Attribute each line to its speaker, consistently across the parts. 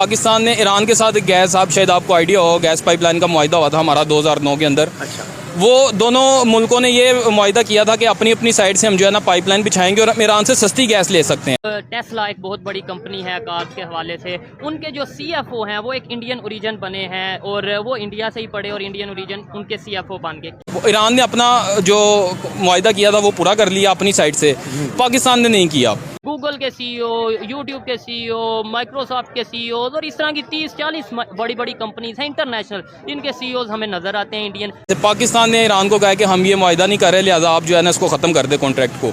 Speaker 1: पाकिस्तान ने ईरान के साथ गैस, आप शायद आपको आइडिया हो, गैस पाइपलाइन का मुआहिदा हुआ था हमारा 2009 के अंदर।
Speaker 2: अच्छा।
Speaker 1: वो दोनों मुल्कों ने ये मुआहिदा किया था कि अपनी अपनी साइड से हम जो है ना पाइपलाइन बिछाएंगे और हम ईरान से सस्ती गैस ले सकते हैं।
Speaker 3: टेस्ला एक बहुत बड़ी कंपनी है कार्स के हवाले से, उनके जो सीएफओ हैं वो एक इंडियन ओरिजिन बने हैं और वो इंडिया से ही पढ़े और इंडियन ओरिजिन उनके सीएफओ बन गए।
Speaker 1: ईरान ने अपना जो मुआहिदा किया था वो पूरा कर लिया अपनी साइड से, पाकिस्तान ने नहीं किया।
Speaker 3: गूगल के सीईओ, यूट्यूब के सीईओ, माइक्रोसॉफ्ट के सीईओ और इस तरह की 30-40 बड़ी बड़ी कंपनीज हैं इंटरनेशनल, जिनके सीईओ हमें नजर आते हैं इंडियन।
Speaker 1: पाकिस्तान ने ईरान को कहा कि हम ये मुआहिदा नहीं कर रहे, लिहाजा आप जो है ना इसको ख़त्म कर दे कॉन्ट्रैक्ट को।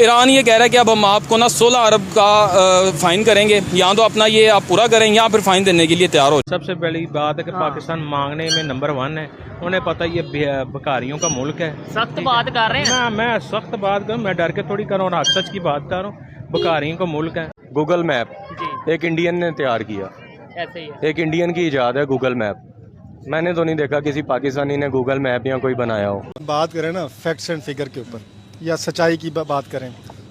Speaker 1: ईरान ये कह रहा है कि अब हम आपको ना 16 अरब का फ़ाइन करेंगे, या तो अपना ये आप पूरा करें या फिर फ़ाइन देने के लिए तैयार हो।
Speaker 2: सबसे बड़ी बात है कि पाकिस्तान मांगने में नंबर 1 है। उन्हें पता ये भिखारियों का मुल्क है।
Speaker 3: सख्त बात कर रहे हैं।
Speaker 2: मैं सख्त बात करूँ, मैं डर के थोड़ी कर रहा हूँ, सच की बात कर रहा हूँ। भिखारियों का मुल्क है।
Speaker 4: गूगल मैप
Speaker 3: जी
Speaker 4: एक इंडियन ने तैयार किया,
Speaker 3: ऐसे ही है।
Speaker 4: एक इंडियन की इजाद है गूगल मैप। मैंने तो नहीं देखा किसी पाकिस्तानी ने गूगल मैप या कोई बनाया हो।
Speaker 5: बात करें ना फैक्ट्स एंड फिगर के ऊपर या सच्चाई की बात करें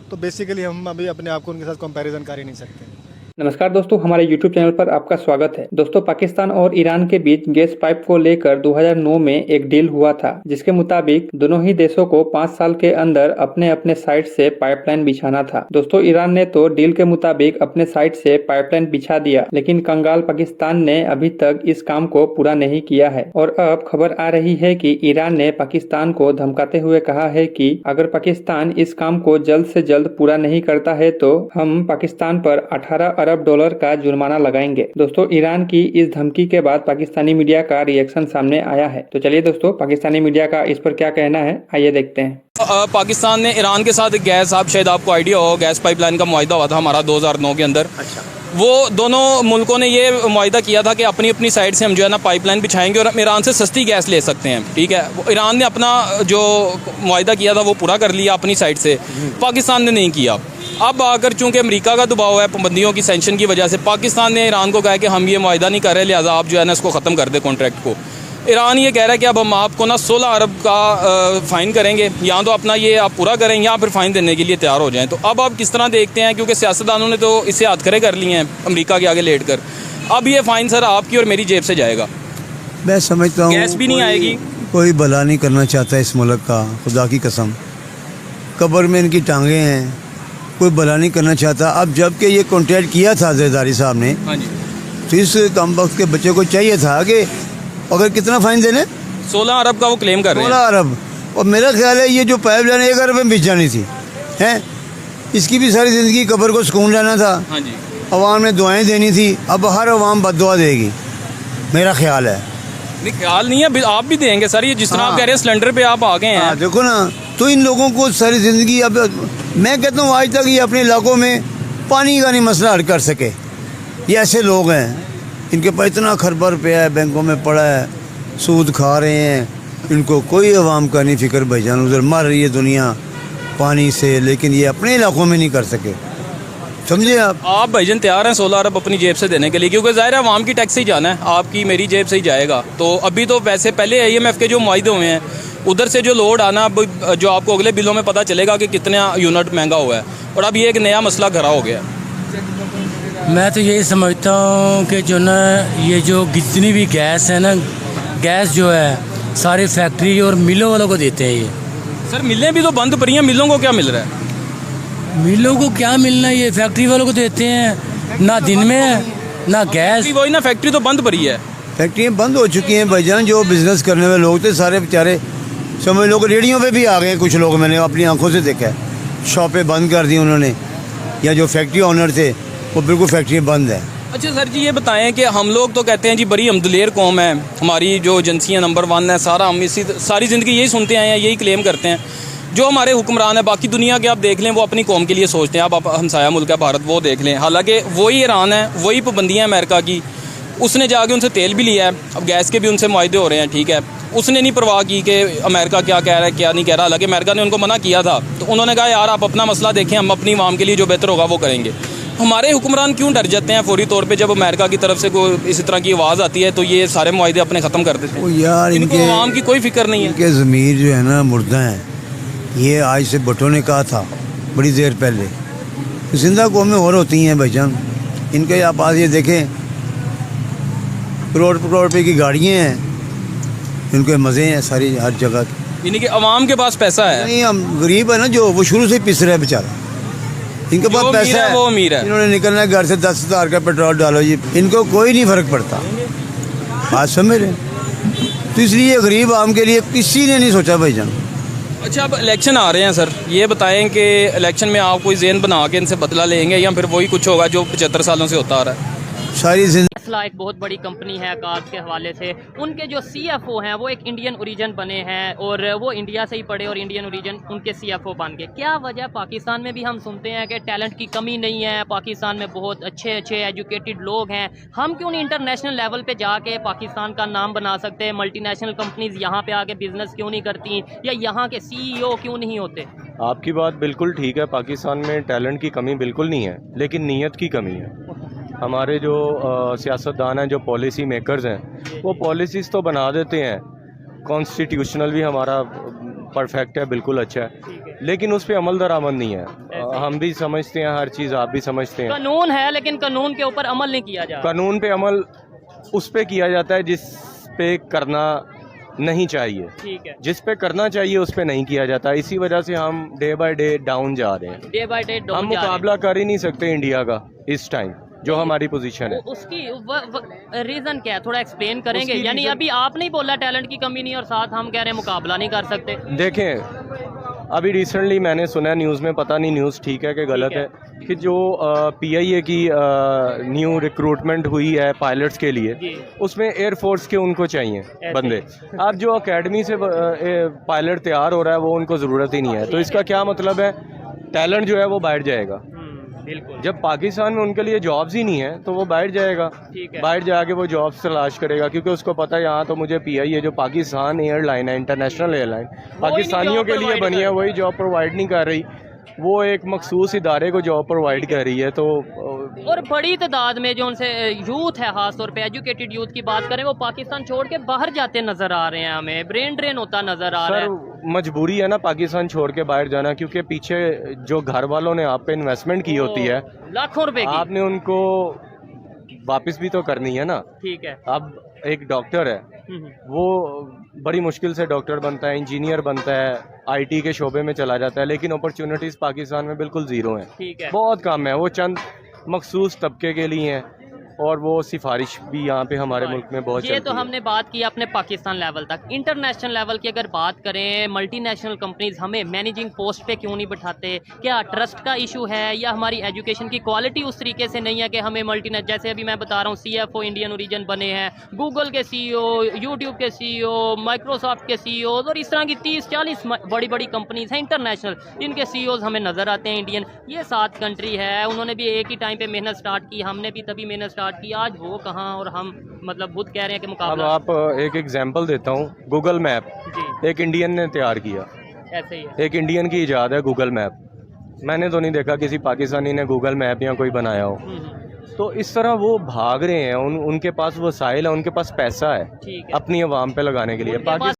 Speaker 5: तो बेसिकली हम अभी अपने आप को उनके साथ कंपैरिजन कर ही नहीं सकते।
Speaker 6: नमस्कार दोस्तों, हमारे YouTube चैनल पर आपका स्वागत है। दोस्तों, पाकिस्तान और ईरान के बीच गैस पाइप को लेकर 2009 में एक डील हुआ था, जिसके मुताबिक दोनों ही देशों को 5 साल के अंदर अपने अपने साइड से पाइपलाइन बिछाना था। दोस्तों, ईरान ने तो डील के मुताबिक अपने साइड से पाइपलाइन बिछा दिया, लेकिन कंगाल पाकिस्तान ने अभी तक इस काम को पूरा नहीं किया है। और अब खबर आ रही है कि ईरान ने पाकिस्तान को धमकाते हुए कहा है कि अगर पाकिस्तान इस काम को जल्द से जल्द पूरा नहीं करता है तो हम पाकिस्तान पर 18 अरब डॉलर का जुर्माना लगाएंगे। दोस्तों, ईरान की इस धमकी के बाद पाकिस्तानी मीडिया का रिएक्शन सामने आया है। तो चलिए दोस्तों, पाकिस्तानी मीडिया का इस पर क्या कहना है, आइए देखते हैं।
Speaker 1: पाकिस्तान ने ईरान के साथ गैस, आप शायद आपको आइडिया हो, गैस पाइपलाइन का मुआहिदा हुआ था हमारा 2009 के अंदर।
Speaker 2: अच्छा।
Speaker 1: वो दोनों मुल्कों ने ये मुआहिदा किया था कि अपनी अपनी साइड से हम जो है ना पाइपलाइन बिछाएंगे और हम ईरान से सस्ती गैस ले सकते हैं। ठीक है, ईरान ने अपना जो मुआहिदा किया था वो पूरा कर लिया अपनी साइड से, पाकिस्तान ने नहीं किया। अब आकर चूंकि अमेरिका का दबाव है पाबंदियों की, सेंक्शन की वजह से, पाकिस्तान ने ईरान को कहा कि हम ये मुआहिदा नहीं कर रहे, लिहाजा आप जो है ना इसको ख़त्म कर दे कॉन्ट्रैक्ट को। ईरान ये कह रहा है कि अब हम आपको ना 16 अरब का फ़ाइन करेंगे, या तो अपना ये आप पूरा करें या फिर फ़ाइन देने के लिए तैयार हो जाएं। तो अब आप किस तरह देखते हैं, क्योंकि सियासतदानों ने तो इससे हाथ खड़े कर लिए हैं अमेरिका के आगे लेट कर। अब ये फ़ाइन सर आपकी और मेरी जेब से जाएगा।
Speaker 7: मैं समझता हूँ
Speaker 1: गैस भी नहीं आएगी।
Speaker 7: कोई भला नहीं करना चाहता इस मुल्क का, खुदा की कसम। कब्र में इनकी टांगे हैं, कोई भला नहीं करना चाहता। अब जबकि ये कॉन्ट्रैक्ट किया था जरदारी साहब ने,
Speaker 1: हाँ जी,
Speaker 7: तो इस कम वक्त के बच्चे को चाहिए था कि अगर कितना फ़ाइन देने,
Speaker 1: 16 अरब का वो क्लेम कर रहे हैं।
Speaker 7: 16 अरब। और मेरा ख्याल है ये जो पाइप लाइन 1 अरब में बिछ जानी थी, हैं, इसकी भी सारी ज़िंदगी कब्र को सुकून लेना था।
Speaker 1: हाँ जी,
Speaker 7: अवाम ने दुआएं देनी थी। अब हर अवाम बद्दुआ देगी, मेरा ख्याल है।
Speaker 1: नहीं ख्याल नहीं है, आप भी देंगे सर। ये जिस तरह आप कह रहे हैं सिलेंडर पे आप आ गए हैं।
Speaker 7: देखो ना, तो इन लोगों को सारी ज़िंदगी, अब मैं कहता हूँ आज तक ये अपने इलाकों में पानी का नहीं मसला हल कर सके। ये ऐसे लोग हैं, इनके पास इतना खरबा रुपया है, बैंकों में पड़ा है, सूद खा रहे हैं, इनको कोई अवाम का नहीं फिक्र। भाईजान, उधर मर रही है दुनिया पानी से, लेकिन ये अपने इलाकों में नहीं कर सके। समझे आप
Speaker 1: भाईजान तैयार हैं 16 अरब अपनी जेब से देने के लिए, क्योंकि ज़ाहिर है अवाम की टैक्स से ही जाना है, आपकी मेरी जेब से ही जाएगा। तो अभी तो वैसे पहले IMF के जो मुआहिदे हुए हैं उधर से जो लोड आना, अब जो आपको अगले बिलों में पता चलेगा कि कितना यूनिट महंगा हुआ है, और अब ये एक नया मसला खड़ा हो गया।
Speaker 8: मैं तो यही समझता हूँ कि जो ना ये जो जितनी भी गैस है ना, गैस जो है सारी फैक्ट्री और मिलों वालों को देते हैं ये।
Speaker 1: सर मिलें भी तो बंद पड़ी हैं, मिलों को क्या मिल रहा है?
Speaker 8: मिलों को क्या मिलना है, ये फैक्ट्री वालों को देते हैं। ना दिन में है ना गैस।
Speaker 1: वही ना, फैक्ट्री तो बंद पड़ी है।
Speaker 7: फैक्ट्रियाँ बंद हो चुकी हैं भाईजान। जो बिज़नेस करने वाले लोग थे सारे बेचारे, समझ लो, रेडियो पे भी आ गए कुछ लोग, मैंने अपनी आंखों से देखा है। शॉपें बंद कर दी उन्होंने, या जो फैक्ट्री ऑनर थे वो बिल्कुल फैक्ट्री बंद है।
Speaker 1: अच्छा सर जी, ये बताएं कि हम लोग तो कहते हैं जी बड़ी हम दिलेर कौम है, हमारी जो एजेंसियाँ नंबर 1 है, सारा हम इसी सारी ज़िंदगी यही सुनते आए हैं, यही क्लेम करते हैं। जो हमारे हुक्मरान है बाकी दुनिया के, आप देख लें, वो अपनी कौम के लिए सोचते हैं। आप हमसाया मुल्क है भारत, वो देख लें, हालांकि वही ईरान है, वही पाबंदियाँ अमेरिका की, उसने जाके उनसे तेल भी लिया है, अब गैस के भी उनसे मुआहिदे हो रहे हैं। ठीक है, उसने नहीं परवाह की कि अमेरिका क्या कह रहा है क्या नहीं कह रहा। हालांकि अमेरिका ने उनको मना किया था, तो उन्होंने कहा यार आप अपना मसला देखें, हम अपनी आवाम के लिए जो बेहतर होगा वो करेंगे। हमारे हुक्मरान क्यों डर जाते हैं फौरी तौर पे जब अमेरिका की तरफ से कोई इसी तरह की आवाज़ आती है, तो ये सारे मुआहिदे अपने ख़त्म कर देते हैं?
Speaker 7: यार
Speaker 1: इनको आवाम की कोई फिक्र नहीं है।
Speaker 7: इनके ज़मीर जो है ना मुर्दा हैं। ये आज से भुट्टो ने कहा था बड़ी देर पहले, जिंदा कौमें और होती हैं भाईजान। इनके आप आज ये देखें, करोड़ करोड़ रुपए की गाड़ियाँ हैं, इनके मज़े हैं सारी हर जगह के।
Speaker 1: यानी कि अवाम के पास पैसा है,
Speaker 7: नहीं, हम गरीब है ना, जो वो शुरू से ही पिस रहा है बेचारा। इनके
Speaker 1: जो
Speaker 7: पास
Speaker 1: अमीर
Speaker 7: पैसा
Speaker 1: है वो अमीर है।
Speaker 7: इन्होंने निकलना है घर से 10,000 का पेट्रोल डालो जी, इनको कोई नहीं फर्क पड़ता। बात समझ रहे हैं? तो इसलिए गरीब आम के लिए किसी ने नहीं सोचा भाईजान।
Speaker 1: अच्छा, अब इलेक्शन आ रहे हैं सर, ये बताएं कि इलेक्शन में आप कोई ज़हन बना के इनसे बदला लेंगे या फिर वही कुछ होगा जो 75 सालों से होता आ रहा है?
Speaker 7: सारी जिंदगी
Speaker 3: टेस्ला एक बहुत बड़ी कंपनी है काज के हवाले से, उनके जो सीएफओ हैं वो एक इंडियन ओरिजिन बने हैं और वो इंडिया से ही पढ़े और इंडियन ओरिजिन उनके सीएफओ बन गए। क्या वजह? पाकिस्तान में भी हम सुनते हैं कि टैलेंट की कमी नहीं है, पाकिस्तान में बहुत अच्छे अच्छे एजुकेटेड लोग हैं, हम क्यों नहीं इंटरनेशनल लेवल पे जाके पाकिस्तान का नाम बना सकते हैं? मल्टीनेशनल कंपनीज यहाँ पे आके बिजनेस क्यों नहीं करती, या यहाँ के सीईओ क्यों नहीं होते?
Speaker 4: आपकी बात बिल्कुल ठीक है, पाकिस्तान में टैलेंट की कमी बिल्कुल नहीं है, लेकिन नीयत की कमी है। हमारे जो सियासतदान हैं, जो पॉलिसी मेकर्स हैं, वो पॉलिसीज़ तो बना देते हैं, कॉन्स्टिट्यूशनल भी हमारा परफेक्ट है, बिल्कुल अच्छा है, लेकिन उस पर अमल दरामद नहीं है। हम भी समझते हैं हर चीज़, आप भी समझते हैं,
Speaker 3: कानून है लेकिन कानून के ऊपर अमल नहीं किया जा रहा।
Speaker 4: कानून पे अमल उस पे किया जाता है जिस पे करना नहीं चाहिए,
Speaker 3: ठीक है,
Speaker 4: जिस पे करना चाहिए उस पे नहीं किया जाता। इसी वजह से हम डे बाय डे डाउन जा रहे हैं।
Speaker 3: डे बाय डे
Speaker 4: हम मुकाबला कर ही नहीं सकते इंडिया का इस टाइम, जो हमारी पोजीशन है।
Speaker 3: उसकी रीजन क्या है, थोड़ा एक्सप्लेन करेंगे?
Speaker 4: उसकी
Speaker 3: यानी
Speaker 4: reason-
Speaker 3: अभी आपने ही बोला टैलेंट की कमी नहीं और साथ हम कह रहे हैं मुकाबला नहीं कर सकते।
Speaker 4: देखें, अभी रिसेंटली मैंने सुना न्यूज़ में, पता नहीं न्यूज़ ठीक है कि गलत है, कि जो पीआईए की न्यू रिक्रूटमेंट हुई है पायलट्स के लिए,
Speaker 3: जी।
Speaker 4: उसमें एयरफोर्स के उनको चाहिए बंदे। अब जो एकेडमी से पायलट तैयार हो रहा है वो उनको ज़रूरत ही नहीं है, तो इसका क्या मतलब है? टैलेंट जो है वो बैठ जाएगा।
Speaker 3: बिल्कुल,
Speaker 4: जब पाकिस्तान में उनके लिए जॉब्स ही नहीं है तो वो बैठ जाएगा,
Speaker 3: ठीक है।
Speaker 4: बाहर जाके वो जॉब्स तलाश करेगा, क्योंकि उसको पता है यहाँ तो मुझे पीआईए जो पाकिस्तान एयरलाइन है, इंटरनेशनल एयरलाइन, पाकिस्तानियों के लिए बनी है, वही जॉब प्रोवाइड नहीं कर रही, वो एक मखसूस इदारे को जॉब प्रोवाइड कर रही है। तो
Speaker 3: और बड़ी तादाद में जो उनसे यूथ है, खास तौर पे एजुकेटेड यूथ की बात करें, वो पाकिस्तान छोड़ के बाहर जाते नजर आ रहे हैं, हमें ब्रेन ड्रेन होता नजर आ रहा है।
Speaker 4: सर मजबूरी है ना पाकिस्तान छोड़ के बाहर जाना, क्योंकि पीछे जो घर वालों ने आप पे इन्वेस्टमेंट की होती है,
Speaker 3: लाखों रुपए की,
Speaker 4: आपने उनको वापस भी तो करनी है ना।
Speaker 3: ठीक है।
Speaker 4: अब एक डॉक्टर है, वो बड़ी मुश्किल से डॉक्टर बनता है, इंजीनियर बनता है, आईटी के शोबे में चला जाता है, लेकिन अपॉर्चुनिटीज़ पाकिस्तान में बिल्कुल ज़ीरो हैं,
Speaker 3: ठीक है।
Speaker 4: बहुत कम है। वो चंद मखसूस तबके के लिए हैं, और वो सिफारिश भी यहाँ पे हमारे मुल्क में बहुत
Speaker 3: ये
Speaker 4: चलती
Speaker 3: तो
Speaker 4: है।
Speaker 3: हमने बात की अपने पाकिस्तान लेवल तक। इंटरनेशनल लेवल की अगर बात करें, मल्टीनेशनल कंपनीज हमें मैनेजिंग पोस्ट पे क्यों नहीं बिठाते? क्या ट्रस्ट का इशू है, या हमारी एजुकेशन की क्वालिटी उस तरीके से नहीं है कि हमें मल्टीनेशनल, जैसे अभी मैं बता रहा हूँ सीएफओ इंडियन ओरिजिन बने हैं, गूगल के सीईओ, यूट्यूब के सीईओ, माइक्रोसॉफ्ट के सीईओ, और इस तरह की 30-40 बड़ी बड़ी कंपनीज हैं इंटरनेशनल, जिनके सीईओज हमें नज़र आते हैं इंडियन। ये 7 कंट्री है, उन्होंने भी एक ही टाइम पे मेहनत स्टार्ट की, हमने भी तभी मेहनत स्टार्ट की, आज वो कहाँ, और हम मतलब खुद कह रहे हैं कि
Speaker 4: अब
Speaker 3: मुकाबला।
Speaker 4: आप एक एग्जांपल देता हूँ, गूगल मैप
Speaker 3: जी,
Speaker 4: एक इंडियन ने तैयार किया,
Speaker 3: ऐसे ही है।
Speaker 4: एक इंडियन की इजाद है गूगल मैप। मैंने तो नहीं देखा किसी पाकिस्तानी ने गूगल मैप या कोई बनाया हो। तो इस तरह वो भाग रहे हैं, उनके पास वसाइल है, उनके पास पैसा है
Speaker 3: ठीक है।
Speaker 4: अपनी आवाम पे लगाने के लिए।
Speaker 3: उनके पास